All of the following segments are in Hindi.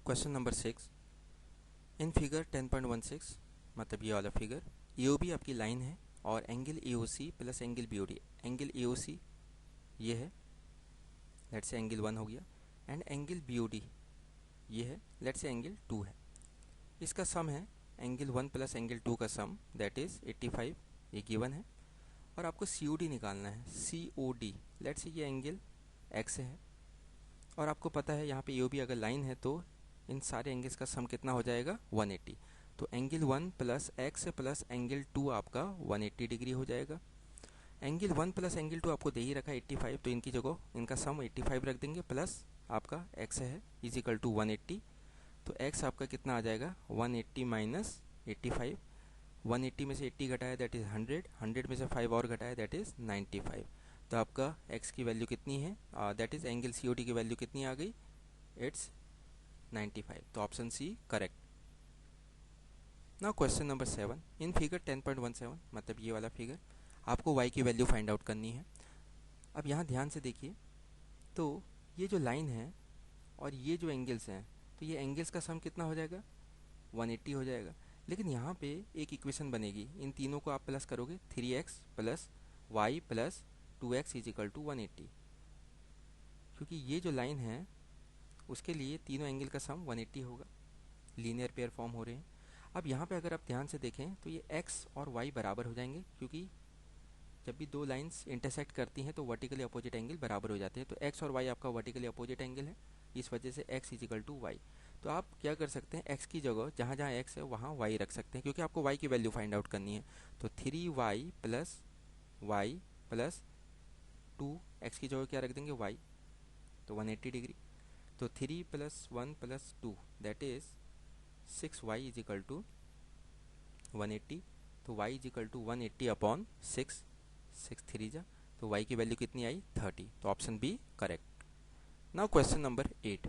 क्वेश्चन नंबर 6 इन फिगर 10.16 मतलब ये वाला फिगर EOB आपकी लाइन है और angle EOC plus angle BOD। Angle EOC ये है, लेट्स से एंगल 1 हो गया, एंड एंगल BOD ये है, लेट्स से एंगल 2 है। इसका सम है एंगल 1 प्लस एंगल 2 का सम, दैट इज़ 85, ये गिवन है। और आपको COD निकालना है, COD। लेट्स से ये एंगल X है और आपको पता है यहाँ पे EOB अगर लाइन है तो इन सारे एंगल्स का सम कितना हो जाएगा, 180। तो angle 1 plus x plus angle 2 आपका 180 डिग्री हो जाएगा। एंगल 1 प्लस एंगल 2 आपको दे ही रखा है 85, तो इनकी जगह इनका सम 85 रख देंगे, प्लस आपका x है इज इक्वल टू 180। तो x आपका कितना आ जाएगा, 180 माइनस 85। 180 में से 80 घटाया दैट इज़ 100, 100 में से 5 और घटाया दैट इज़ 95। तो आपका x की वैल्यू कितनी है, दैट इज़ एंगल COD की वैल्यू कितनी आ गई, इट्स 95। तो option C correct. Now question number 7 in figure 10.17 मतलब ये वाला फिगर आपको y की वैल्यू फाइंड आउट करनी है। अब यहाँ ध्यान से देखिए, तो ये जो लाइन है और ये जो एंगल्स हैं, तो ये एंगल्स का सम कितना हो जाएगा, 180 हो जाएगा। लेकिन यहाँ पे एक इक्वेशन बनेगी, इन तीनों को आप प्लस करोगे, 3x plus Y plus 2x is equal to 180, क्योंकि ये जो लाइन है उसके लिए तीनों एंगल का सम 180 होगा, लीनियर पेयर फॉर्म हो रहे हैं। अब यहाँ पे अगर आप ध्यान से देखें तो ये x और y बराबर हो जाएंगे, क्योंकि जब भी दो लाइंस इंटरसेक्ट करती हैं तो वर्टिकली अपोजिट एंगल बराबर हो जाते हैं। तो x और y आपका वर्टिकली अपोजिट एंगल है, इस वजह से x is equal to Y. तो आप क्या कर सकते हैं, x की जगह जहाँ जहाँ x है वहाँ y रख सकते हैं, क्योंकि आपको y की वैल्यू फाइंड आउट करनी है। तो 3y plus Y plus 2x की जगह क्या रख देंगे, y, तो 180 डिग्री। तो 3 plus 1 plus 2 that is 6y is equal to 180। तो y is equal to 180 upon 6, 6 3 जा, तो y की वैल्यू कितनी आई, 30। तो option B correct. Now question number 8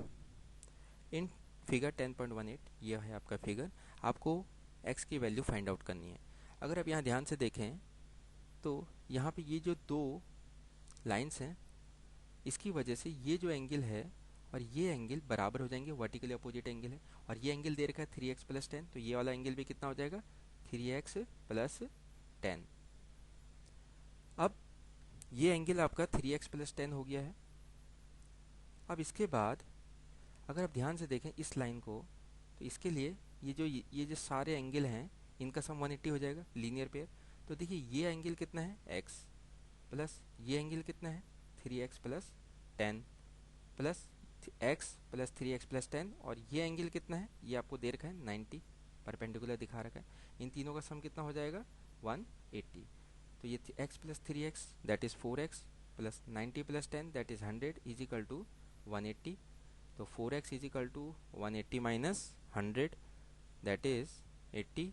in figure 10.18 यह है आपका फिगर, आपको x की वैल्यू फाइंड आउट करनी है। अगर आप यहाँ ध्यान से देखें तो यहाँ पे ये जो दो लाइंस हैं, इसकी वजह से ये जो एंगल है और ये एंगल बराबर हो जाएंगे, वर्टिकली अपोजिट एंगल है। और ये एंगल दे रखा है 3x प्लस 10, तो ये वाला एंगल भी कितना हो जाएगा, 3x प्लस 10। अब ये एंगल आपका 3x प्लस 10 हो गया है। अब इसके बाद अगर आप ध्यान से देखें इस लाइन को, तो इसके लिए ये जो सारे एंगल हैं इनका सम 180 हो जाएगा, लीनियर पेयर। तो देखिए ये एंगल कितना है, x, प्लस ये एंगल कितना है, 3x plus 10, plus x plus 3x plus 10, और ये एंगल कितना है, ये आपको दे रखा है 90, परपेंडिकुलर दिखा रखा है। इन तीनों का सम कितना हो जाएगा, 180। तो ये x plus 3x that is 4x plus 90 plus 10 that is 100 is equal to 180। तो 4x is equal to 180 minus 100 that is 80।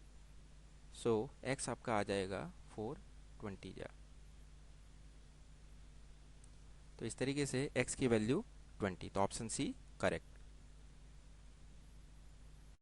So x आपका आ जाएगा 420 जा। तो इस तरीके से x की वैल्यू 20, तो ऑप्शन सी करेक्ट।